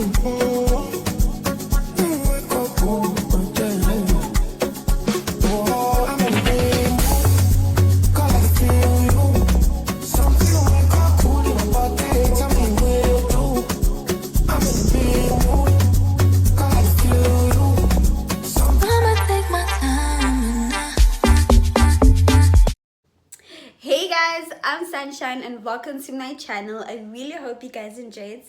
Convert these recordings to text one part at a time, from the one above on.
Hey guys, I'm Sunshine and welcome to my channel. I really hope you guys enjoyed.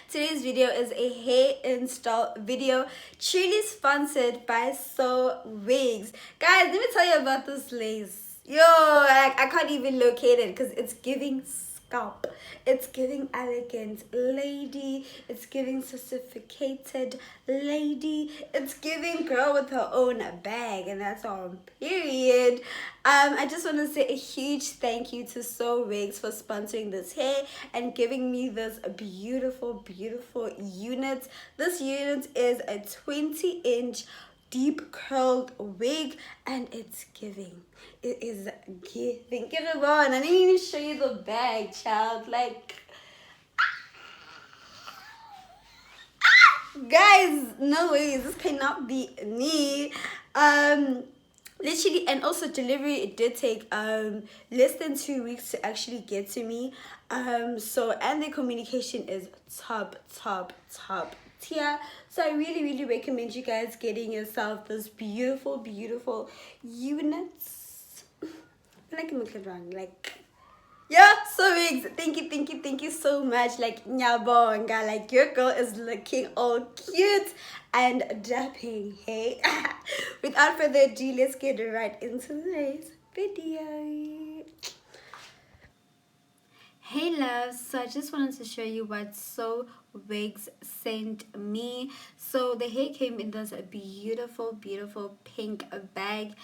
Today's video is a hair install video, truly sponsored by SOWIGS. Guys, let me tell you about this lace. Yo, I can't even locate it because it's giving scalp, it's giving elegant lady, it's giving sophisticated lady, it's giving girl with her own bag, and that's on period. I just want to say a huge thank you to SOWIGS for sponsoring this hair and giving me this beautiful unit. This unit is a 20-inch deep curled wig, and it's giving. It is giving. Get it on. I didn't even show you the bag, child. Like, guys, no way. This cannot be me. Literally, and also delivery, it did take less than 2 weeks to actually get to me. So, and the communication is top tier. So I really recommend you guys getting yourself this beautiful units. Like, yeah, SOWIGS, thank you so much. Like, nyabonga, like, your girl is looking all cute and dapping. Hey, without further ado, let's get right into today's video. Hey loves, so I just wanted to show you what SOWIGS sent me. So the hair came in this beautiful pink bag.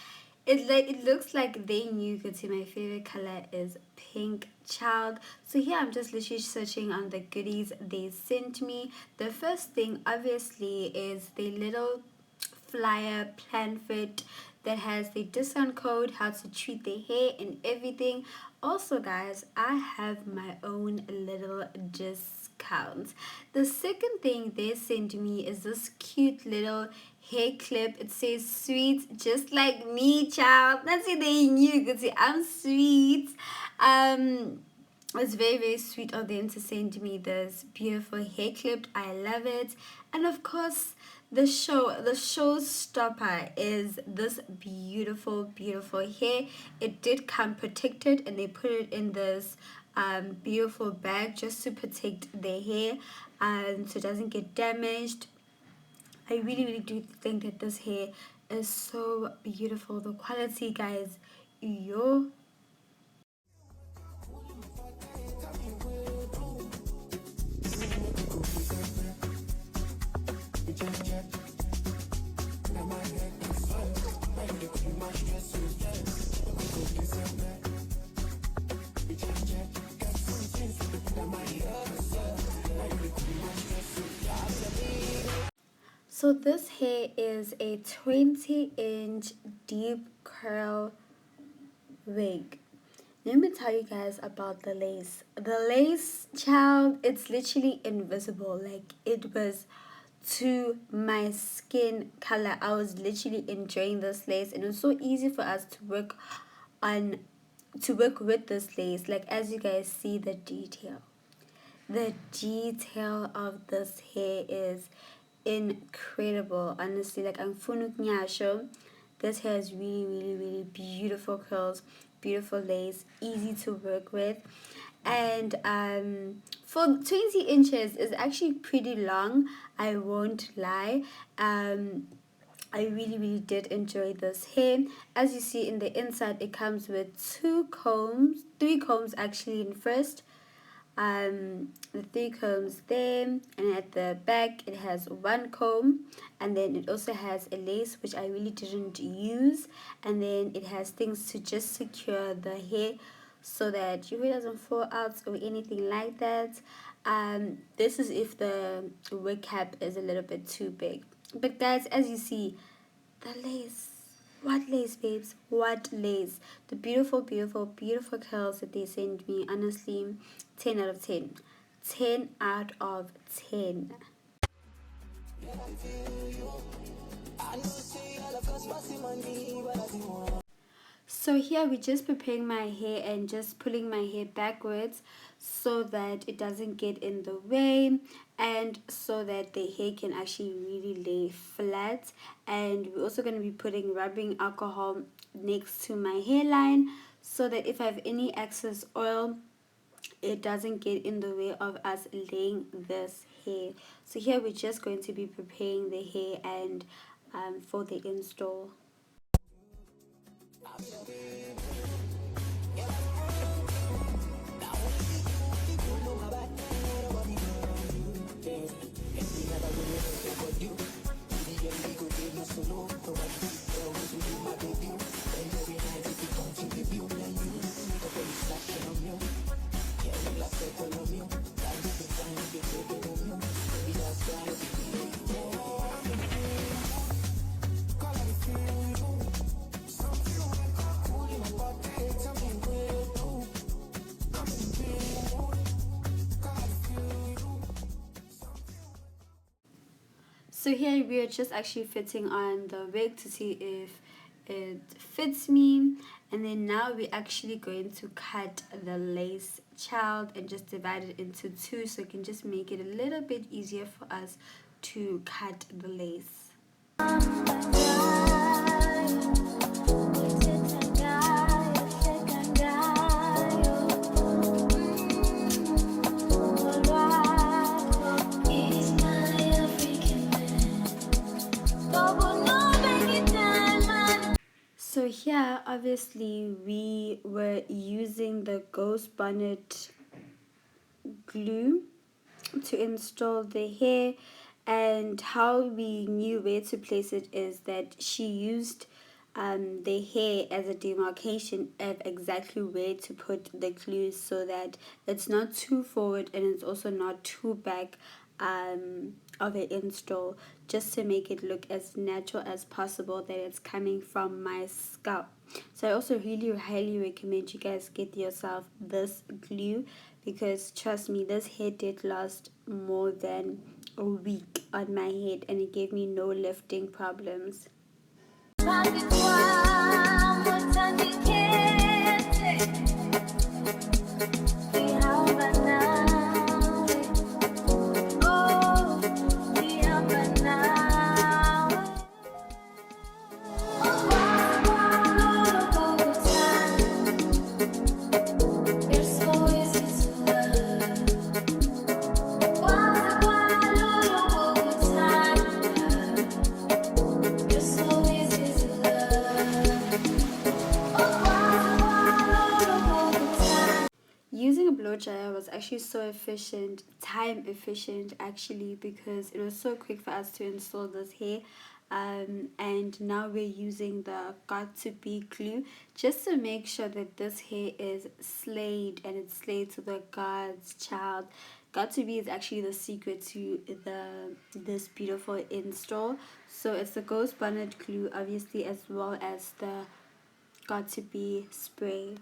It looks like they knew because my favorite color is pink, child. So here I'm just literally searching on the goodies they sent me. The first thing obviously is the little flyer pamphlet that has the discount code, how to treat the hair and everything. Also guys, I have my own little discount. The second thing they sent me is this cute little hair clip. It says sweet, just like me, child. That's it, they knew because I'm sweet. It's very sweet of them to send me this beautiful hair clip. I love it. And of course, the showstopper is this beautiful hair. It did come protected, and they put it in this beautiful bag just to protect their hair, so it doesn't get damaged. I really do think that this hair is so beautiful. The quality, guys, yo. So this hair is a 20-inch deep curl wig. Let me tell you guys about the lace. The lace, child, it's literally invisible. Like, it was to my skin color. I was literally enjoying this lace, and it was so easy for us to work with this lace. Like, as you guys see, the detail of this hair is incredible, honestly. Like, I'm nyasho. This hair has really beautiful curls, beautiful lace, easy to work with. And for 20 inches is actually pretty long, I won't lie. I really did enjoy this hair. As you see in the inside, it comes with three combs actually in first. The 3 combs there, and at the back it has 1 comb, and then it also has a lace which I really didn't use, and then it has things to just secure the hair so that your hair doesn't fall out or anything like that. This is if the wig cap is a little bit too big. But guys, as you see, the lace, what lace, babes, what lace. The beautiful curls that they sent me, honestly, 10 out of 10. 10 out of 10. So here we're just preparing my hair and just pulling my hair backwards so that it doesn't get in the way and so that the hair can actually really lay flat. And we're also going to be putting rubbing alcohol next to my hairline so that if I have any excess oil, it doesn't get in the way of us laying this hair. So here we're just going to be preparing the hair and for the install. So here we are just actually fitting on the wig to see if it fits me, and then now we're actually going to cut the lace child and just divide it into two so it can just make it a little bit easier for us to cut the lace. So here obviously we were using the ghost bonnet glue to install the hair, and how we knew where to place it is that she used the hair as a demarcation of exactly where to put the glue so that it's not too forward and it's also not too back of an install, just to make it look as natural as possible that it's coming from my scalp. So I also really highly recommend you guys get yourself this glue, because trust me, this hair did last more than a week on my head and it gave me no lifting problems. Using a blow dryer was actually so efficient, time efficient actually, because it was so quick for us to install this hair. And now we're using the got to be glue just to make sure that this hair is slayed, and it's slayed to the God's child. Got to be is actually the secret to this beautiful install. So it's the ghost bonnet glue obviously, as well as the got to be spray.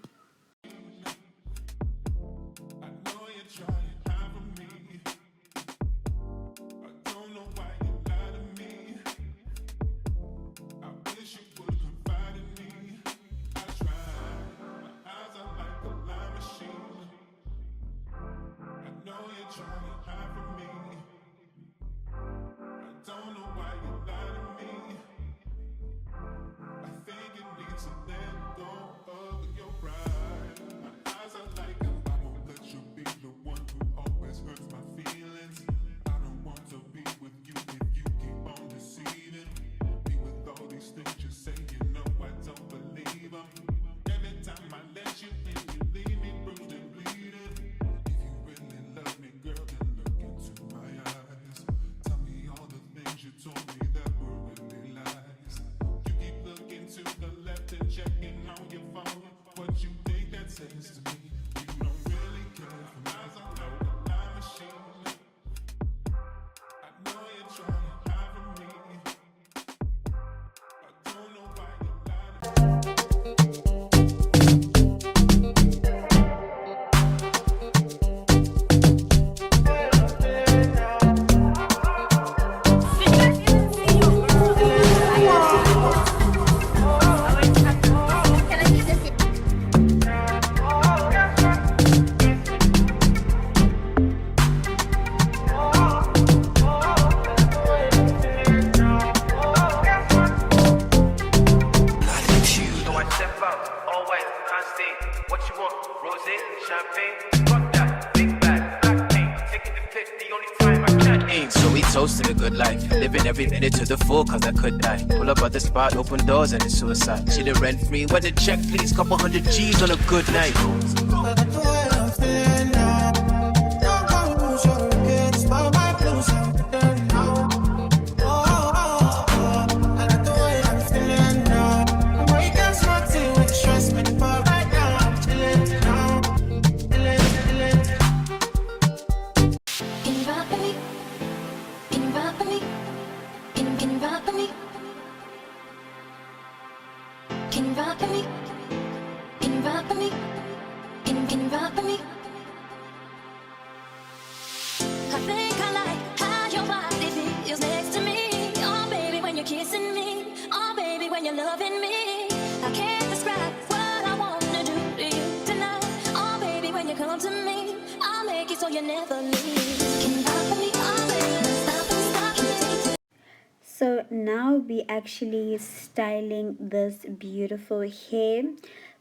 So we toasted a good life, living every minute to the full cause I could die. Pull up at the spot, open doors and it's suicide. She the rent free, when the check please, couple hundred G's on a good night. So now we actually styling this beautiful hair.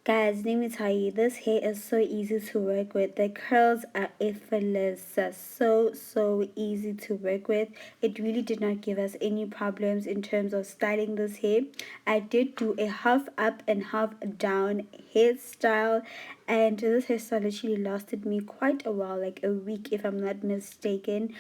Guys, let me tell you, this hair is so easy to work with. The curls are effortless, so easy to work with. It really did not give us any problems in terms of styling this hair. I did do a half up and half down hairstyle, and this hairstyle actually lasted me quite a while, like a week if I'm not mistaken.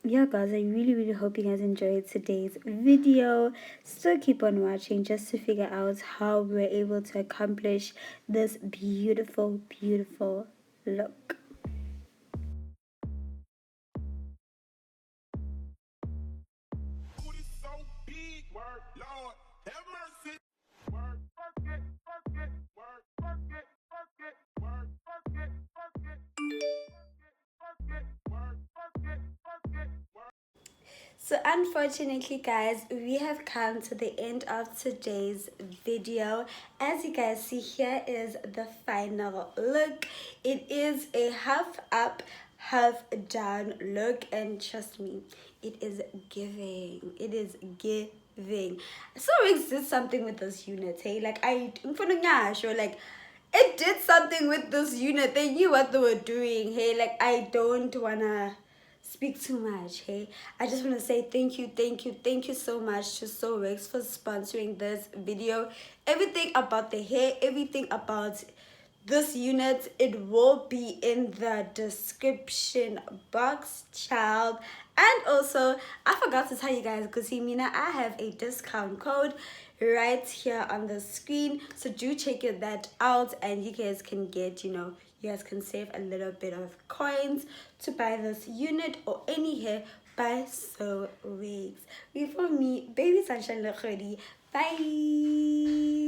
Yeah guys, I really hope you guys enjoyed today's video. Still keep on watching just to figure out how we're able to accomplish this beautiful look. So unfortunately guys, we have come to the end of today's video. As you guys see, here is the final look. It is a half up, half down look, and trust me, it is giving. It is giving. So Wigs did something with this unit, hey? Like like it did something with this unit. They knew what they were doing, hey? Like I don't wanna speak too much, hey. I just want to say thank you so much to SOWIGS for sponsoring this video. Everything about the hair, everything about this unit, it will be in the description box, child. And also, I forgot to tell you guys, because I have a discount code right here on the screen, so do check that out, and you guys can get, you guys can save a little bit of coins to buy this unit or any hair by SOWIGS. Before me, baby sunshine, bye.